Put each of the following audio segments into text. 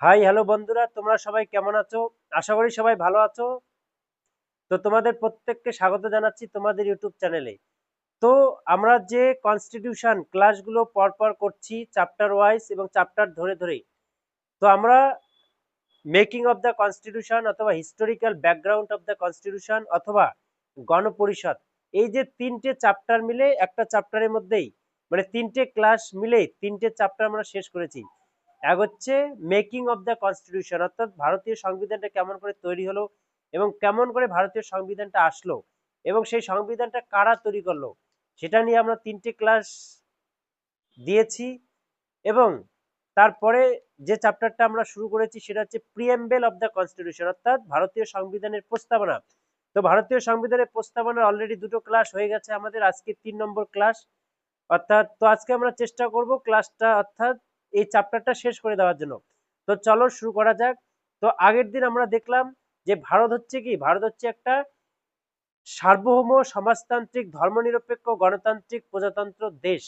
Hi hello বন্ধুরা, তোমরা সবাই কেমন আছো? আশা করি সবাই ভালো আছো। তো তোমাদের প্রত্যেককে স্বাগত জানাচ্ছি তোমাদের ইউটিউব চ্যানেলে। তো আমরা যে কনস্টিটিউশন ক্লাসগুলো পরপর করছি চ্যাপ্টার ওয়াইজ এবং চ্যাপ্টার ধরে ধরে, তো আমরা মেকিং অফ দ্য কনস্টিটিউশন অথবা historical background of the constitution অথবা গণপরিষদ, এই যে তিনটে চ্যাপ্টার মিলে একটা চ্যাপ্টারের মধ্যেই, মানে তিনটে ক্লাস মিলে তিনটে চ্যাপ্টার আমরা শেষ করেছি। এক হচ্ছে মেকিং অফ দ্য কনস্টিটিউশন, অর্থাৎ ভারতীয় সংবিধানটা কেমন করে তৈরি হলো এবং কেমন করে ভারতীয় সংবিধানটা আসলো এবং সেই সংবিধানটা কারা তৈরি করলো, সেটা নিয়ে আমরা তিনটে ক্লাস দিয়েছি। এবং তারপরে যে চ্যাপ্টারটা আমরা শুরু করেছি সেটা হচ্ছে প্রিএমবেল অফ দ্য কনস্টিটিউশন, অর্থাৎ ভারতীয় সংবিধানের প্রস্তাবনা। তো ভারতীয় সংবিধানের প্রস্তাবনার অলরেডি দুটো ক্লাস হয়ে গেছে আমাদের, আজকে 3 নম্বর ক্লাস। অর্থাৎ তো আজকে আমরা চেষ্টা করব ক্লাসটা অর্থাৎ এই চ্যাপ্টারটা শেষ করে দেওয়ার জন্য। তো চলো শুরু করা যাক। তো আগের দিন আমরা দেখলাম যে ভারত হচ্ছে কি, ভারত হচ্ছে একটা সার্বভৌম সমাজতান্ত্রিক ধর্মনিরপেক্ষ গণতান্ত্রিক প্রজাতন্ত্র দেশ।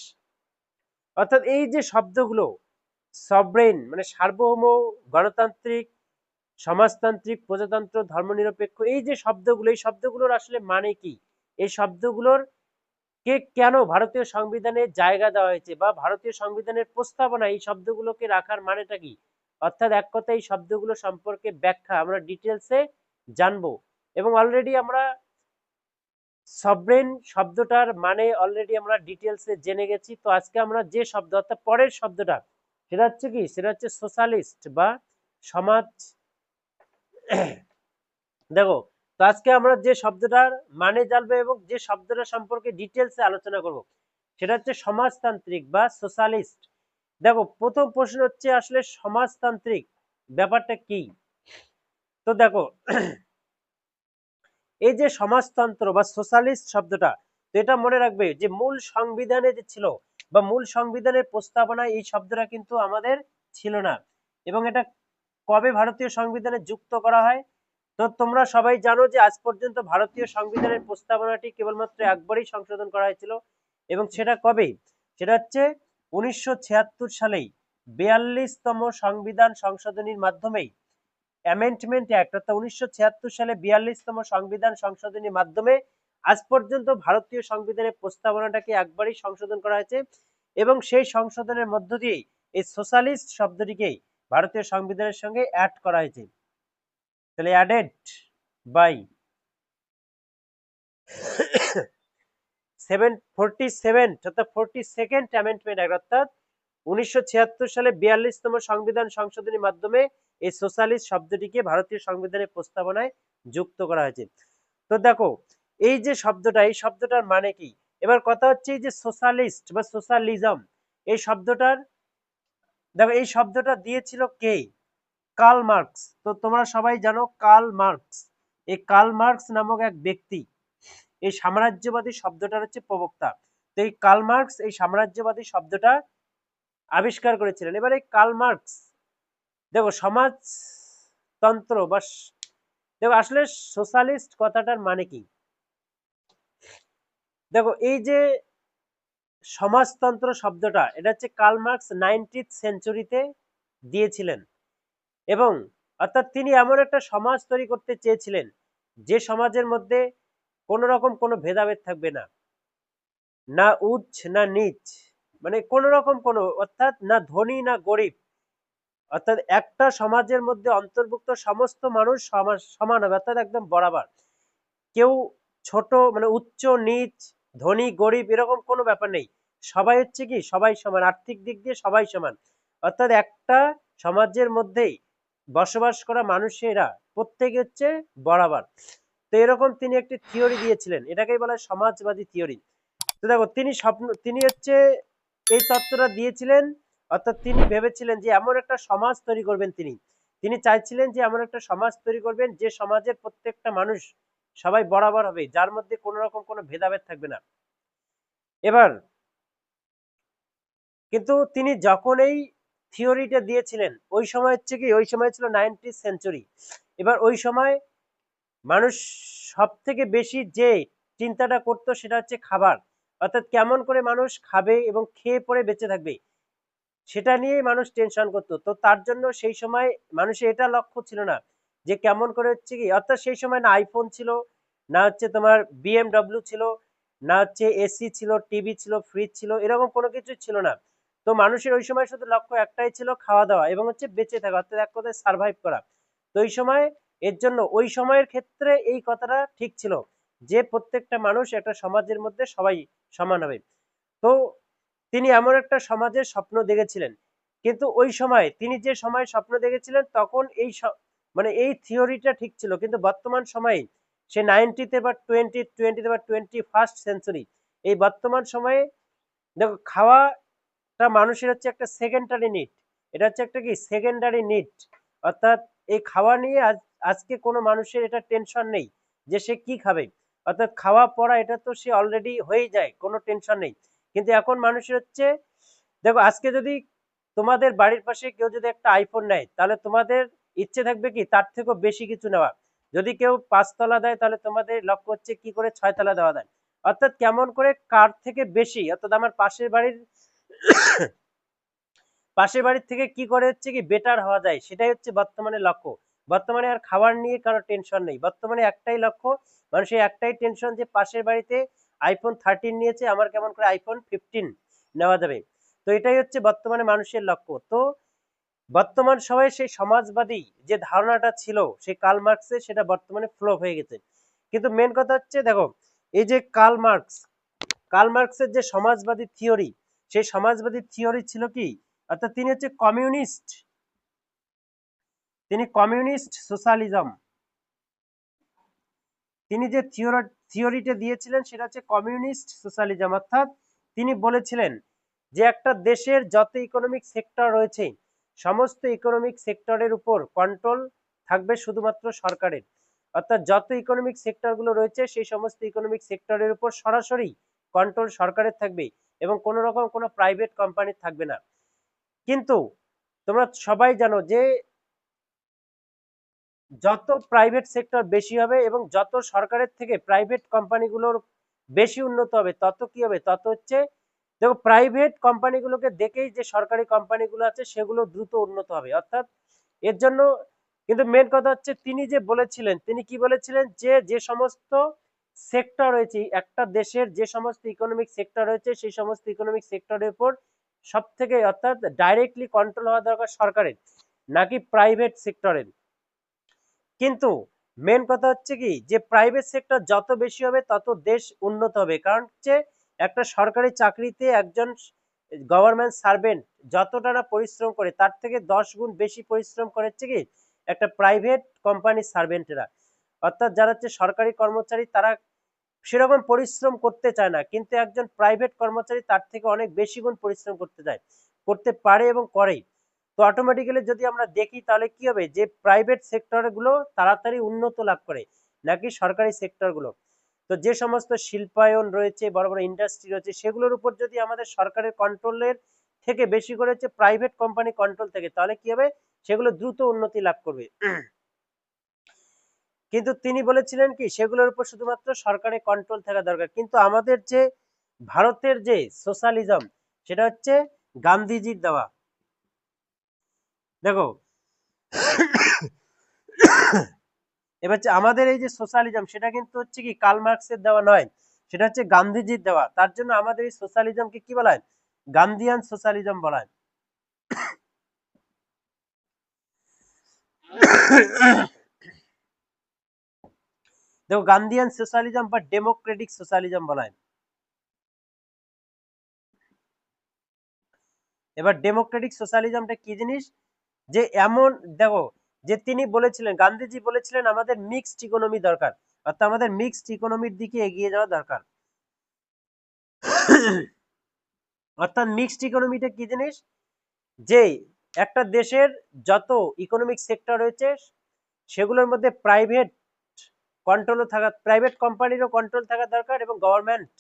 অর্থাৎ এই যে শব্দগুলো সভরেন মানে সার্বভৌম, গণতান্ত্রিক, সমাজতান্ত্রিক, প্রজাতন্ত্র, ধর্মনিরপেক্ষ, এই যে শব্দগুলো, এই শব্দগুলোর আসলে মানে কি, এই শব্দগুলোর কে কেন ভারতীয় সংবিধানে জায়গা দেওয়া হয়েছে বা ভারতীয় সংবিধানের প্রস্তাবনা এই শব্দগুলোকে রাখার মানেটা কি, অর্থাৎ এক কথা এই শব্দগুলো সম্পর্কে ব্যাখ্যা আমরা ডিটেলসে জানবো। এবং অলরেডি আমরা সভরেন শব্দটার মানে অলরেডি আমরা ডিটেলসে জেনে গেছি। তো আজকে আমরা যে শব্দ অর্থাৎ পরের শব্দটা, সেটা হচ্ছে কি, সেটা হচ্ছে সোশ্যালিস্ট বা সমাজ। দেখো, তো আজকে আমরা যে শব্দটার মানে জানবো এবং যে শব্দটা সম্পর্কে ডিটেলসে আলোচনা করব সেটা হচ্ছে সমাজতান্ত্রিক বা সোশ্যালিস্ট। দেখো, প্রথম প্রশ্ন হচ্ছে আসলে সমাজতান্ত্রিক ব্যাপারটা কি। তো দেখো, এই যে সমাজতন্ত্র বা সোশ্যালিস্ট শব্দটা, তো এটা মনে রাখবে যে মূল সংবিধানে যে ছিল বা মূল সংবিধানের প্রস্তাবনায় এই শব্দটা কিন্তু আমাদের ছিল না। এবং এটা কবে ভারতীয় সংবিধানে যুক্ত করা হয়? তো তোমরা সবাই জানো যে আজ পর্যন্ত ভারতীয় সংবিধানের প্রস্তাবনাটি কেবলমাত্র একবারই সংশোধন করা হয়েছিল। এবং সেটা কবে? সেটা হচ্ছে 1976 সালেই 42তম সংবিধান সংশোধনীর মাধ্যমেই, অ্যামেন্ডমেন্ট অ্যাক্ট অর্থাৎ 1976 সালে 42তম সংবিধান সংশোধনীর মাধ্যমে আজ পর্যন্ত ভারতীয় সংবিধানের প্রস্তাবনাটাকে একবারই সংশোধন করা হয়েছে। এবং সেই সংশোধনের মধ্য দিয়েই এই সোশ্যালিস্ট শব্দটিকে ভারতীয় সংবিধানের সঙ্গে অ্যাড করা হয়েছে। তাহলে অ্যাডেড বাই 47 অর্থাৎ 42nd অ্যামেন্ডমেন্ট অ্যাক্ট, অর্থাৎ 1976 সালে 42তম সংবিধান সংশোধনীর মাধ্যমে এই সোশ্যালিস্ট শব্দটিকে ভারতীয় সংবিধানের প্রস্তাবনায় যুক্ত করা হয়েছে। তো দেখো, এই যে শব্দটা, এই শব্দটার মানে কি। এবার কথা হচ্ছে এই যে সোশ্যালিস্ট বা সোশ্যালিজম, এই শব্দটার, দেখো এই শব্দটা দিয়েছিল কে? Karl Marx. তো তোমরা সবাই জানো কার্ল মার্কস, এই কার্ল মার্কস নামক এক ব্যক্তি এই সাম্রাজ্যবাদী শব্দটার হচ্ছে প্রবক্তা। তো এই কার্ল মার্কস এই সাম্রাজ্যবাদী শব্দটা আবিষ্কার করেছিলেন। এবারে কার্ল মার্কস, দেখো সমাজতন্ত্র বা দেখো আসলে সোশ্যালিস্ট কথাটার মানে কি। দেখো, এই যে সমাজতন্ত্র শব্দটা, এটা হচ্ছে কার্ল মার্কস 19th সেঞ্চুরিতে দিয়েছিলেন। এবং অর্থাৎ তিনি এমন একটা সমাজ তৈরি করতে চেয়েছিলেন যে সমাজের মধ্যে কোনো রকম কোনো ভেদাভেদ থাকবে না, না উচ্চ না নিচ, মানে কোন রকম কোনো, অর্থাৎ না ধনী না গরিব, অর্থাৎ একটা সমাজের মধ্যে অন্তর্ভুক্ত সমস্ত মানুষ সমান হবে, অর্থাৎ একদম বরাবর। কেউ ছোট মানে উচ্চ নিচ, ধনী গরিব এরকম কোনো ব্যাপার নেই। সবাই হচ্ছে কি, সবাই সমান, আর্থিক দিক দিয়ে সবাই সমান। অর্থাৎ একটা সমাজের মধ্যেই বসবাস করা মানুষেরা প্রত্যেকে হচ্ছে বরাবর। তো এরকম তিনি একটি থিওরি দিয়েছিলেন, এটাকেই বলা হয় সমাজবাদী থিওরি। তো দেখো, তিনি হচ্ছে এই তত্ত্বটা দিয়েছিলেন। অর্থাৎ তিনি ভেবেছিলেন যে এমন একটা সমাজ তৈরি করবেন, তিনি তিনি চাইছিলেন যে এমন একটা সমাজ তৈরি করবেন যে সমাজের প্রত্যেকটা মানুষ সবাই বরাবর হবে, যার মধ্যে কোনো রকম কোনো ভেদাভেদ থাকবে না। এবার কিন্তু তিনি যখন এই থিওরিটা দিয়েছিলেন, ওই সময় হচ্ছে কি, ওই সময় ছিল 19th সেঞ্চুরি। এবার ওই সময় মানুষ সব থেকে বেশি যে চিন্তাটা করতো সেটা হচ্ছে খাবার, অর্থাৎ কেমন করে মানুষ খাবে এবং খেয়ে পরে বেঁচে থাকবে। সেটা নিয়েই মানুষ টেনশন করতো। তো তার জন্য সেই সময় মানুষের এটা লক্ষ্য ছিল না যে কেমন করে হচ্ছে কি, অর্থাৎ সেই সময় না আইফোন ছিল, না হচ্ছে তোমার বিএমডব্লিউ ছিল, না হচ্ছে এসি ছিল, টিভি ছিল, ফ্রিজ ছিল, এরকম কোনো কিছু ছিল না। তো মানুষের ওই সময় শুধু লক্ষ্য একটাই ছিল, খাওয়া দাওয়া এবং হচ্ছে বেঁচে থাকা, অর্থাৎ এক কথায় সার্ভাইভ করা। তো এই সময় এর জন্য ওই সময়ের ক্ষেত্রে এই কথাটা ঠিক ছিল যে প্রত্যেকটা মানুষ একটা সমাজের মধ্যে সবাই সমান হবে। তো তিনি এমন একটা সমাজের স্বপ্ন দেখেছিলেন, কিন্তু ওই সময় তিনি যে সময় স্বপ্ন দেখেছিলেন তখন মানে এই থিওরিটা ঠিক ছিল, কিন্তু বর্তমান সময়ে সে 90-তে বা 2020-তে বা 21st সেঞ্চুরি, এই বর্তমান সময়ে দেখো খাওয়াটা মানুষের হচ্ছে একটা সেকেন্ডারি নিড। এটা হচ্ছে একটা কি সেকেন্ডারি নিড, অর্থাৎ এই খাওয়া নিয়ে আজকে কোনো মানুষের এটা টেনশন নেই যে সে কি খাবে, অর্থাৎ খাওয়া পড়া এটা তো সে অলরেডি হয়ে যায়, কোনো টেনশন নেই। কিন্তু এখন মানুষের হচ্ছে, দেখো আজকে যদি তোমাদের বাড়ির পাশে কেউ যদি একটা আইফোন নেয়, তাহলে তোমাদের ইচ্ছে থাকবে কি তার থেকেও বেশি কিছু নেওয়া। যদি কেউ 5 তলা দেয়, তাহলে তোমাদের লক্ষ্য হচ্ছে কি করে 6 তলা দেওয়া দেয়, অর্থাৎ কেমন করে কার থেকে বেশি, অর্থাৎ আমার পাশের বাড়ির থেকে কি করে হচ্ছে কি বেটার হওয়া যায়, সেটাই হচ্ছে বর্তমানে লক্ষ্য। বর্তমানে আর খাবার নিয়ে কারো টেনশন নেই, বর্তমানে একটাই লক্ষ্য, মানুষের একটাই টেনশন যে পাশের বাড়িতে আইফোন 13 নিয়েছে, আমার কেমন করে আইফোন 15 নেওয়া যাবে। তো এটাই হচ্ছে বর্তমানে মানুষের লক্ষ্য। তো বর্তমান সময়ে সেই সমাজবাদী যে ধারণাটা ছিল সেই কার্ল মার্কসের, সেটা বর্তমানে ফ্লপ হয়ে গেছে। কিন্তু মেন কথা হচ্ছে দেখো, এই যে কার্ল মার্কসের যে সমাজবাদী থিওরি, সেই সমাজবাদী থিওরি ছিল কি, অর্থাৎ তিনি কমিউনিস্ট সোশ্যালিজম, তিনি যে থিওরিটা দিয়েছিলেন সেটা হচ্ছে কমিউনিস্ট সোশ্যালিজম। অর্থাৎ তিনি বলেছিলেন যে একটা দেশের যত ইকোনমিক সেক্টর রয়েছে, সমস্ত ইকোনমিক সেক্টরের উপর কন্ট্রোল থাকবে শুধুমাত্র সরকারের, অর্থাৎ যত ইকোনমিক সেক্টরগুলো রয়েছে সেই সমস্ত ইকোনমিক সেক্টরের উপর সরাসরি কন্ট্রোল সরকারের থাকবে এবং কোনো রকম কোনো প্রাইভেট কোম্পানি থাকবে না। কিন্তু তোমরা সবাই জানো যে যত প্রাইভেট সেক্টর বেশি হবে এবং যত সরকারের থেকে প্রাইভেট কোম্পানিগুলোর বেশি উন্নত হবে, তত কি হবে, তত হচ্ছে দেখো প্রাইভেট কোম্পানিগুলোকে দেখেই যে সরকারি কোম্পানিগুলো আছে সেগুলো দ্রুত উন্নত হবে। অর্থাৎ এর জন্য কিন্তু মেন কথা হচ্ছে তিনি যে বলেছিলেন, তিনি কি বলেছিলেন যে যে সমস্ত সেক্টর রয়েছে একটা দেশের, যে সমস্ত ইকোনমিক সেক্টর রয়েছে সেই সমস্ত ইকোনমিক সেক্টরের উপর সব থেকে অর্থাৎ ডাইরেক্টলি কন্ট্রোল হওয়া দরকার সরকারের, নাকি প্রাইভেট সেক্টরের। কিন্তু মেন কথা হচ্ছে কি যে প্রাইভেট সেক্টর যত বেশি হবে তত দেশ উন্নত হবে, কারণ হচ্ছে একটা সরকারি চাকরিতে একজন গভর্নমেন্ট সার্ভেন্ট যতটা না পরিশ্রম করে তার থেকে 10 গুণ বেশি পরিশ্রম করে হচ্ছে কি একটা প্রাইভেট কোম্পানির সার্ভেন্টেরা। অর্থাৎ যারা হচ্ছে সরকারি কর্মচারী তারা সেরকম পরিশ্রম করতে চায় না, কিন্তু একজন প্রাইভেট কর্মচারী তার থেকে অনেক বেশি গুণ পরিশ্রম করতে পারে এবং করে। তো অটোমেটিক্যালি যদি আমরা দেখি তাহলে কি হবে যে প্রাইভেট সেক্টর গুলো তাড়াতাড়ি উন্নত লাভ করে নাকি সরকারি সেক্টর গুলো। তো যে সমস্ত শিল্পায়ন রয়েছে, বড় বড় ইন্ডাস্ট্রি রয়েছে, সেগুলোর উপর যদি আমাদের সরকারের কন্ট্রোলের থেকে বেশি করে হচ্ছে প্রাইভেট কোম্পানি কন্ট্রোল থেকে, তাহলে কি হবে, সেগুলো দ্রুত উন্নতি লাভ করবে। কিন্তু তিনি বলেছিলেন কি সেগুলোর উপর শুধুমাত্র সরকারের কন্ট্রোল থাকা দরকার। কিন্তু আমাদের যে ভারতের যে সোশ্যালিজম, সেটা হচ্ছে গান্ধীজির দেওয়া। দেখো এবার আমাদের এই যে সোশ্যালিজম সেটা কিন্তু হচ্ছে কি কার্ল মার্কসের দেওয়া নয়, সেটা হচ্ছে গান্ধীজির দেওয়া। তার জন্য আমাদের এই সোশ্যালিজমকে কি বলা হয়, গান্ধীয়ান সোশ্যালিজম বলা হয়। দেখো গান্ধীয়ান সোশ্যালিজম বা ডেমোক্রেটিক সোশ্যালিজম বলা হয়। এবার ডেমোক্রেটিক সোশ্যালিজমটা কি জিনিস, যে এমন দেখো যে তিনি বলেছিলেন, গান্ধীজি বলেছিলেন আমাদের মিক্সড ইকোনমি দরকার, অর্থাৎ আমাদের মিক্সড ইকোনমির দিকে এগিয়ে যাওয়া দরকার। অর্থাৎ মিক্সড ইকোনমিটা কি জিনিস, যে একটা দেশের যত ইকোনমিক সেক্টর রয়েছে সেগুলোর মধ্যে প্রাইভেট কোম্পানিরও কন্ট্রোল থাকা দরকার এবং গভর্নমেন্ট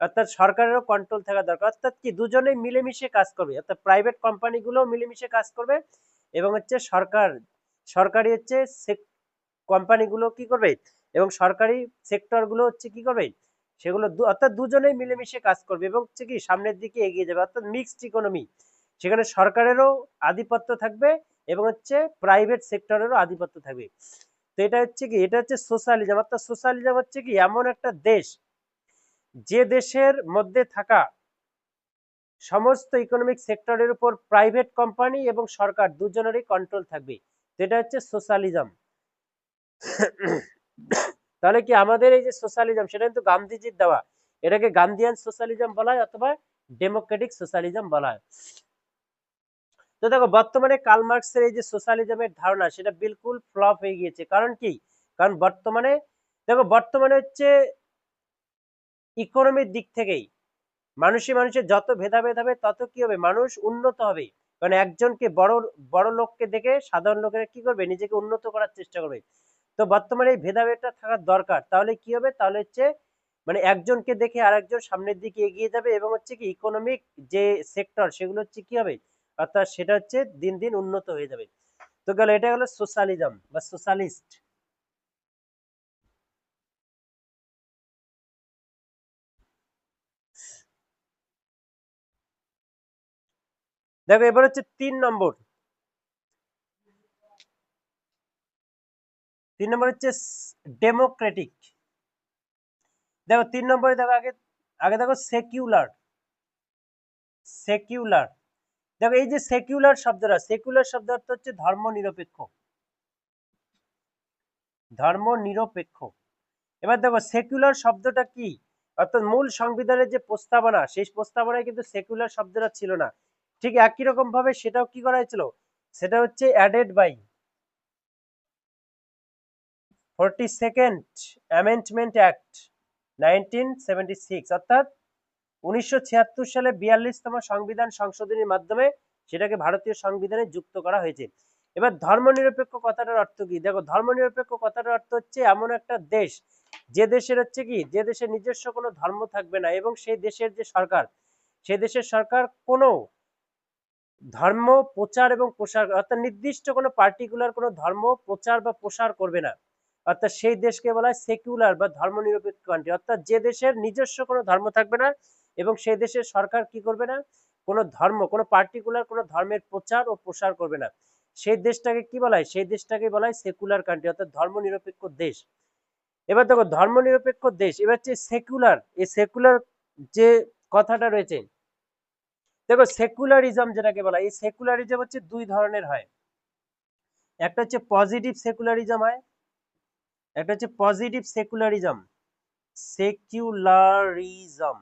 অর্থাৎ সরকারেরও কন্ট্রোল থাকা দরকার। অর্থাৎ কি দুজনেই মিলেমিশে কাজ করবে, অর্থাৎ প্রাইভেট কোম্পানিগুলো মিলেমিশে কাজ করবে এবং হচ্ছে সরকারি হচ্ছে কোম্পানিগুলো কি করবে এবং সরকারি সেক্টর গুলো হচ্ছে কি করবে, সেগুলো অর্থাৎ দুজনেই মিলেমিশে কাজ করবে এবং হচ্ছে কি সামনের দিকে এগিয়ে যাবে, অর্থাৎ মিক্সড ইকোনমি। সেখানে সরকারেরও আধিপত্য থাকবে এবং হচ্ছে প্রাইভেট সেক্টরেরও আধিপত্য থাকবে। তো এটা হচ্ছে কি, এটা হচ্ছে সোশ্যালিজম। অর্থাৎ সোশ্যালিজম হচ্ছে কি এমন একটা দেশ যে দেশের মধ্যে থাকা সমস্ত ইকোনমিক সেক্টরের উপর প্রাইভেট কোম্পানি এবং সরকার দুজনেরই কন্ট্রোল থাকবে। তো এটা হচ্ছে সোশ্যালিজম। তাহলে কি আমাদের এই যে সোশ্যালিজম, সেটা কিন্তু গান্ধীজির দেওয়া, এটাকে গান্ধীয়ান সোশ্যালিজম বলা হয় অথবা ডেমোক্রেটিক সোশ্যালিজম বলা হয়। তো দেখো বর্তমানে কার্ল মার্কসের এই যে সোশ্যালিজমের ধারণা সেটা বিলকুল ফ্লপ হয়ে গিয়েছে। কারণ কি, কারণ বর্তমানে দেখো বর্তমানে হচ্ছে ইকোনমির দিক থেকেই মানুষের যত ভেদাভেদ হবে তত কি হবে, মানুষ উন্নত হবে। কারণ একজনকে বড় বড় লোককে দেখে সাধারণ লোকেরা কি করবে, নিজেকে উন্নত করার চেষ্টা করবে। তো বর্তমানে এই ভেদাভেদটা থাকার দরকার। তাহলে কি হবে, তাহলে হচ্ছে মানে একজনকে দেখে আরেকজন সামনের দিকে এগিয়ে যাবে এবং হচ্ছে কি ইকোনমিক যে সেক্টর সেগুলো হচ্ছে কি হবে, অর্থাৎ সেটা হচ্ছে দিন দিন উন্নত হয়ে যাবে। তো গেল, এটা হলো সোশ্যালিজম বা সোশ্যালিস্ট। দেখো এবার হচ্ছে 3 নম্বর। 3 নম্বর হচ্ছে ডেমোক্রেটিক। দেখো 3 নম্বরে দেখো আগে আগে দেখো সেকুলার। সেকুলার, দেখো এই যে সেকুলার শব্দটা, সেকুলার শব্দ অর্থ হচ্ছে ধর্ম নিরপেক্ষ। ধর্ম নিরপেক্ষ। এবার দেখো সেকুলার শব্দটা কি, অর্থাৎ মূল সংবিধানের যে প্রস্তাবনা সেই প্রস্তাবনায় কিন্তু সেকুলার শব্দটা ছিল না। ঠিক একই রকম ভাবে সেটাও কি করা হয়েছিল, সেটা হচ্ছে added by 42nd amendment act 1976, অর্থাৎ 1976 সালে 42তম সংবিধান সংশোধনীর মাধ্যমে সেটাকে ভারতীয় সংবিধানে যুক্ত করা হয়েছে। এবার ধর্মনিরপেক্ষ কথাটার অর্থ কি, দেখো ধর্মনিরপেক্ষ কথাটার অর্থ হচ্ছে এমন একটা দেশ যে দেশের হচ্ছে কি, যে দেশের নিজস্ব কোনো ধর্ম থাকবে না এবং সেই দেশের যে সরকার, সেই দেশের সরকার কোনো ধর্ম প্রচার এবং প্রসার, অর্থাৎ নির্দিষ্ট কোনো পার্টিকুলার কোনো ধর্ম প্রচার বা প্রসার করবে না। অর্থাৎ সেই দেশকে বলা হয় সেকুলার বা ধর্মনিরপেক্ষ কান্ট্রি। অর্থাৎ যে দেশের নিজস্ব কোনো ধর্ম থাকবে না এবং সেই দেশের সরকার কি করবে না, কোনো ধর্ম, কোনো পার্টিকুলার কোনো ধর্মের প্রচার ও প্রসার করবে না, সেই দেশটাকে কি বলা হয়, সেই দেশটাকে বলা হয় সেকুলার কান্ট্রি, অর্থাৎ ধর্মনিরপেক্ষ দেশ। এবার দেখো ধর্মনিরপেক্ষ দেশ, এবার হচ্ছে সেকুলার, এই সেকুলার যে কথাটা রয়েছে, দেখো সেকুলারিজম যেটাকে বলা হয়, এই সেকুলারিজম হচ্ছে 2 ধরনের হয়। একটা হচ্ছে পজিটিভ সেকুলারিজম হয়, একটা হচ্ছে পজিটিভ সেকুলারিজম, সেকুলারিজম।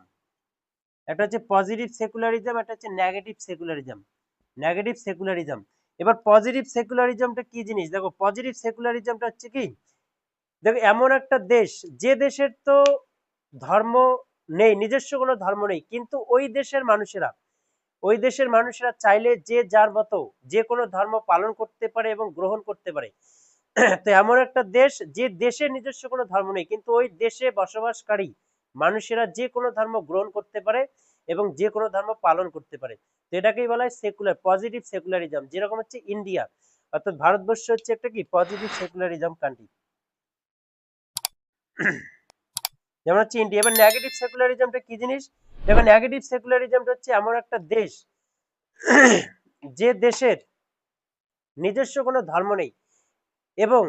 একটা হচ্ছে পজিটিভ সেকুলারিজম, একটা হচ্ছে নেগেটিভ সেকুলারিজম, নেগেটিভ সেকুলারিজম। এবার পজিটিভ সেকুলারিজমটা কি জিনিস, দেখো পজিটিভ সেকুলারিজমটা হচ্ছে কি, দেখো এমন একটা দেশ যে দেশের তো ধর্ম নেই, নিজস্ব কোনো ধর্ম নেই, কিন্তু ওই দেশের মানুষেরা চাইলে যে যার মতো যে কোনো ধর্ম পালন করতে পারে এবং গ্রহণ করতে পারে। তো এমন একটা দেশ যে দেশের নিজস্ব কোনো ধর্ম নেই কিন্তু ওই দেশে বসবাসকারী মানুষেরা যে কোনো ধর্ম গ্রহণ করতে পারে এবং যে কোনো ধর্ম পালন করতে পারে। তো এটাকেই বলা হয় সেকুলার, পজিটিভ সেকুলারিজম। যেরকম হচ্ছে ইন্ডিয়া, অর্থাৎ ভারতবর্ষ হচ্ছে একটা কি পজিটিভ সেকুলারিজম কান্ট্রি, যেমন হচ্ছে ইন্ডিয়া। এবার নেগেটিভ সেকুলারিজমটা কি জিনিস, দেখো নেগেটিভ সেকুলারিজমটা হচ্ছে এমন একটা দেশ যে দেশের নিজস্ব কোনো ধর্ম নেই এবং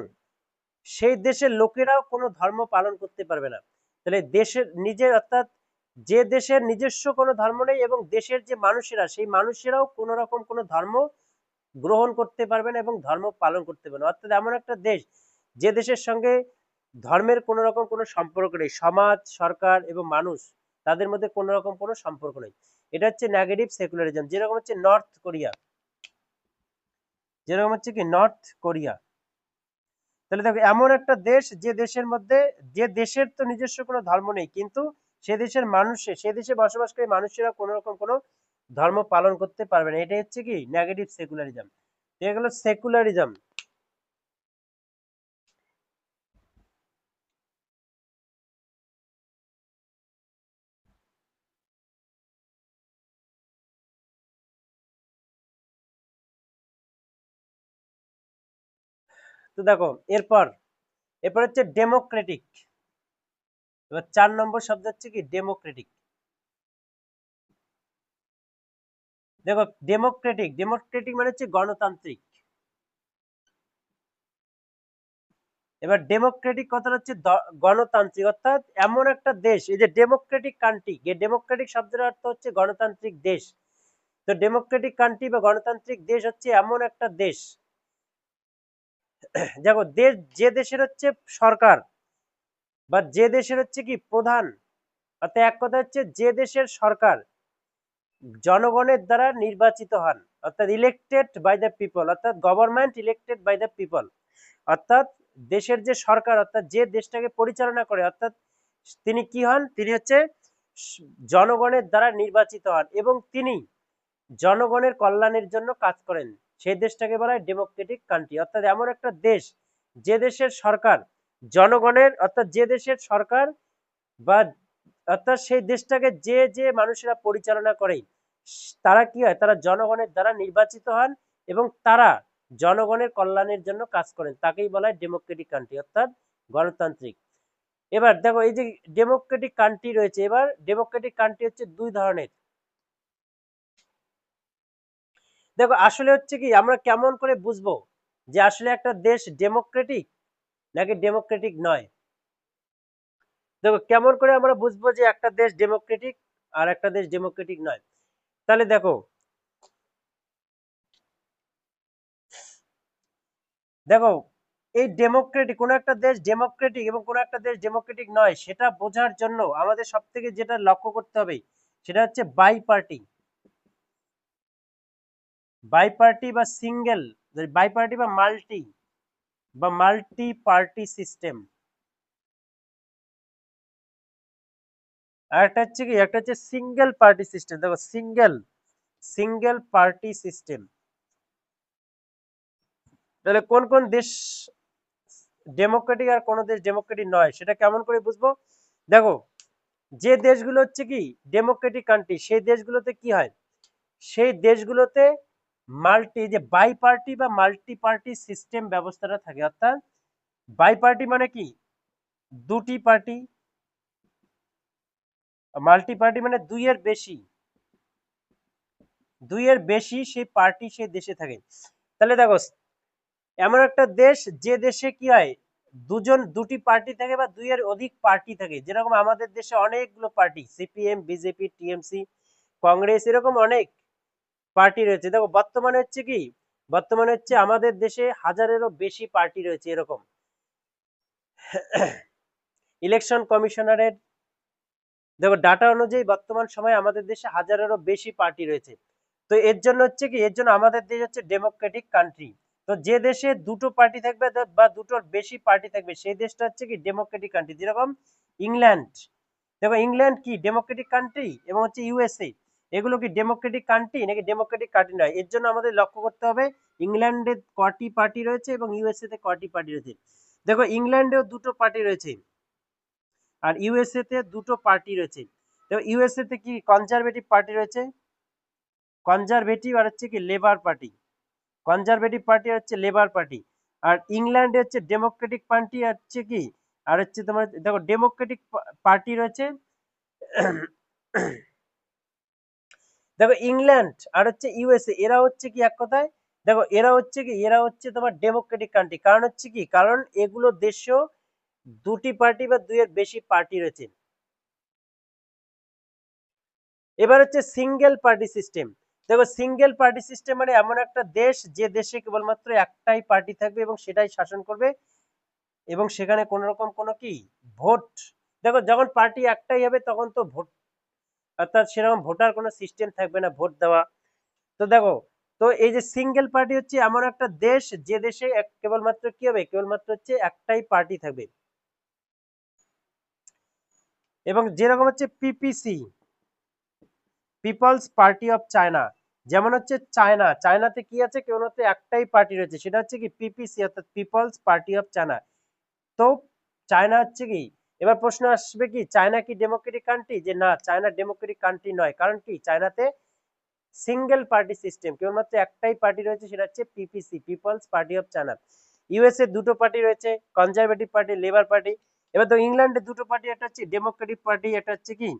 সেই দেশের লোকেরাও কোনো ধর্ম পালন করতে পারবে না। তাহলে দেশের নিজের, অর্থাৎ যে দেশের নিজস্ব কোনো ধর্ম নেই এবং দেশের যে মানুষেরা, সেই মানুষেরাও কোনো রকম কোনো ধর্ম গ্রহণ করতে পারবে না এবং ধর্ম পালন করতে পারবে না। অর্থাৎ এমন একটা দেশ যে দেশের সঙ্গে ধর্মের কোনো রকম কোনো সম্পর্ক নেই, সমাজ, সরকার এবং মানুষ তাদের মধ্যে কোনো রকম কোনো সম্পর্ক নেই। এটা হচ্ছে নেগেটিভ সেকুলারিজম। যেরকম হচ্ছে নর্থ কোরিয়া, যেরকম হচ্ছে কি নর্থ কোরিয়া। তাহলে দেখো এমন একটা দেশ যে দেশের মধ্যে, যে দেশের তো নিজস্ব কোনো ধর্ম নেই কিন্তু সে দেশের মানুষে, সে দেশে বসবাসকারী মানুষেরা কোনো রকম কোনো ধর্ম পালন করতে পারবে না। এটা হচ্ছে কি নেগেটিভ সেকুলারিজম। এগুলো সেকুলারিজম। তো দেখো এরপর এরপর হচ্ছে ডেমোক্রেটিক। এবার 4 নম্বর শব্দ হচ্ছে কি ডেমোক্রেটিক। দেখো ডেমোক্রেটিক, ডেমোক্রেটিক মানে হচ্ছে গণতান্ত্রিক। এবার ডেমোক্রেটিক কথাটা হচ্ছে গণতান্ত্রিক, অর্থাৎ এমন একটা দেশ, এই যে ডেমোক্রেটিক কান্ট্রি, ডেমোক্রেটিক শব্দের অর্থ হচ্ছে গণতান্ত্রিক দেশ। তো ডেমোক্রেটিক কান্ট্রি বা গণতান্ত্রিক দেশ হচ্ছে এমন একটা দেশ, দেখো দেশ, যে দেশের হচ্ছে সরকার বা যে দেশের হচ্ছে কি প্রধান, অর্থাৎ এক কথা হচ্ছে যে দেশের সরকার জনগণের দ্বারা নির্বাচিত হন, অর্থাৎ ইলেক্টেড বাই দ্য পিপল, অর্থাৎ government elected by the people, অর্থাৎ দেশের যে সরকার, অর্থাৎ যে দেশটাকে পরিচালনা করে, অর্থাৎ তিনি কি হন, তিনি হচ্ছে জনগণের দ্বারা নির্বাচিত হন এবং তিনি জনগণের কল্যাণের জন্য কাজ করেন, সেই দেশটাকে বলা হয় ডেমোক্রেটিক কান্ট্রি। অর্থাৎ এমন একটা দেশ যে দেশের সরকার জনগণের, অর্থাৎ যে দেশের সরকার বা অর্থাৎ সেই দেশটাকে যে যে মানুষেরা পরিচালনা করে তারা কি হয়, তারা জনগণের দ্বারা নির্বাচিত হন এবং তারা জনগণের কল্যাণের জন্য কাজ করেন, তাকেই বলা হয় ডেমোক্রেটিক কান্ট্রি, অর্থাৎ গণতান্ত্রিক। এবার দেখো এই যে ডেমোক্রেটিক কান্ট্রি রয়েছে, এবার ডেমোক্রেটিক কান্ট্রি হচ্ছে দুই ধরনের। দেখো আসলে হচ্ছে কি, আমরা কেমন করে বুঝবো যে আসলে একটা দেশ ডেমোক্রেটিক নাকি ডেমোক্রেটিক নয়? দেখো কেমন করে আমরা বুঝবো যে একটা দেশ ডেমোক্রেটিক আর একটা দেশ ডেমোক্রেটিক নয়? তাহলে দেখো, দেখো এই ডেমোক্রেটিক, কোন একটা দেশ ডেমোক্রেটিক এবং কোন একটা দেশ ডেমোক্রেটিক নয় সেটা বোঝার জন্য আমাদের সব থেকে যেটা লক্ষ্য করতে হবে সেটা হচ্ছে বাই পার্টি, বাই পার্টি বা সিঙ্গেল, বাই পার্টি বা মাল্টি পার্টি সিস্টেম। আর একটা হচ্ছে কি, একটা হচ্ছে সিঙ্গেল পার্টি সিস্টেম। দেখো সিঙ্গেল, সিঙ্গেল পার্টি সিস্টেম। তাহলে কোন কোন দেশ ডেমোক্রেটিক আর কোন দেশ ডেমোক্রেটিক নয় সেটা কেমন করে বুঝবো? দেখো যে দেশগুলো হচ্ছে কি ডেমোক্রেটিক কান্ট্রি, সেই দেশগুলোতে কি হয়, সেই দেশগুলোতে মাল্টি, যে বাই পার্টি বা মাল্টি পার্টি সিস্টেম ব্যবস্থাটা থাকে। অর্থাৎ বাই পার্টি মানে কি, দুটি পার্টি, মাল্টি পার্টি মানে দুইয়ের বেশি, দুইয়ের বেশি সেই পার্টি সেই দেশে থাকে। তাহলে দেখো এমন একটা দেশ যে দেশে কি হয়, দুটি পার্টি থাকে বা দুইয়ের অধিক পার্টি থাকে, যেরকম আমাদের দেশে অনেকগুলো party, CPM, BJP, TMC, Congress, এরকম অনেক পার্টি রয়েছে। দেখো বর্তমানে হচ্ছে কি, বর্তমানে হচ্ছে আমাদের দেশে হাজারেরও বেশি পার্টি রয়েছে এরকম। ইলেকশন কমিশনারের দেখো ডাটা অনুযায়ী বর্তমান সময়ে আমাদের দেশে হাজারেরও বেশি পার্টি রয়েছে। তো এর জন্য হচ্ছে কি, এর জন্য আমাদের দেশ হচ্ছে ডেমোক্রেটিক কান্ট্রি। তো যে দেশে দুটো পার্টি থাকবে বা দুটোর বেশি পার্টি থাকবে সেই দেশটা হচ্ছে কি ডেমোক্রেটিক কান্ট্রি। যেরকম ইংল্যান্ড, দেখো ইংল্যান্ড কি ডেমোক্রেটিক কান্ট্রি, এবং হচ্ছে ইউএসএ, এগুলো কি ডেমোক্রেটিক কান্ট্রি নাকি ডেমোক্রেটিক কান্ট্রি নয়? এর জন্য আমাদের লক্ষ্য করতে হবে ইংল্যান্ডে কটি পার্টি রয়েছে এবং ইউএসএ তে কটি পার্টি রয়েছে। দেখো ইংল্যান্ডেও দুটো পার্টি রয়েছে আর ইউএসএ তে দুটো পার্টি রয়েছে। দেখো ইউএসএ তে কি কনজারভেটিভ পার্টি রয়েছে, কনজারভেটিভ, আর হচ্ছে কি লেবার পার্টি, কনজারভেটিভ পার্টি হচ্ছে লেবার পার্টি। আর ইংল্যান্ডে হচ্ছে ডেমোক্রেটিক পার্টি হচ্ছে কি, আর হচ্ছে তোমার দেখো ডেমোক্রেটিক পার্টি রয়েছে। দেখো ইংল্যান্ড আর হচ্ছে ইউএসএ, এরা হচ্ছে কি এক কথায়, দেখো এরা হচ্ছে কি, এরা হচ্ছে তোমার ডেমোক্রেটিক কান্ট্রি। কারণ হচ্ছে কি, কারণ এগুলো দেশেও দুটি পার্টি বা দুইয়ের বেশি পার্টি রয়েছে। এবার হচ্ছে সিঙ্গেল পার্টি সিস্টেম। দেখো সিঙ্গেল পার্টি সিস্টেম মানে এমন একটা দেশ যে দেশে কেবলমাত্র একটাই পার্টি থাকবে এবং সেটাই শাসন করবে এবং সেখানে কোন রকম কোনো কি ভোট, দেখো যখন পার্টি একটাই হবে তখন তো ভোট, অর্থাৎ সেরকম ভোটার কোনো সিস্টেম থাকবে না ভোট দেওয়া। তো দেখো, তো এই যে সিঙ্গেল পার্টি হচ্ছে এমন একটা দেশ যে দেশে কেবলমাত্র কি হবে, কেবলমাত্র হচ্ছে একটাই পার্টি থাকবে। এবং যেরকম হচ্ছে PPC, people's party of China, যেমন হচ্ছে চায়না, চায়নাতে কি আছে, কেবলমাত্র একটাই পার্টি রয়েছে, সেটা হচ্ছে কি পিপিসি, অর্থাৎ পিপলস পার্টি অফ চায়না। তো চায়না হচ্ছে কি, এবার প্রশ্ন আসবে কি চায়না কি ডেমোক্রেটিক কান্ট্রি, যে না চায়না ডেমোক্রেটিক কান্ট্রি নয়। কারণ কি, চায়নাতে সিঙ্গেল পার্টি সিস্টেম, কেবলমাত্র একটাই পার্টি রয়েছে, সেটা হচ্ছে PPC, people's party of China. USA দুটো পার্টি রয়েছে, কনজারভেটিভ পার্টি, লেবার পার্টি। এবার তো ইংল্যান্ডে দুটো পার্টি, একটা হচ্ছে ডেমোক্রেটিক পার্টি, একটা হচ্ছে কি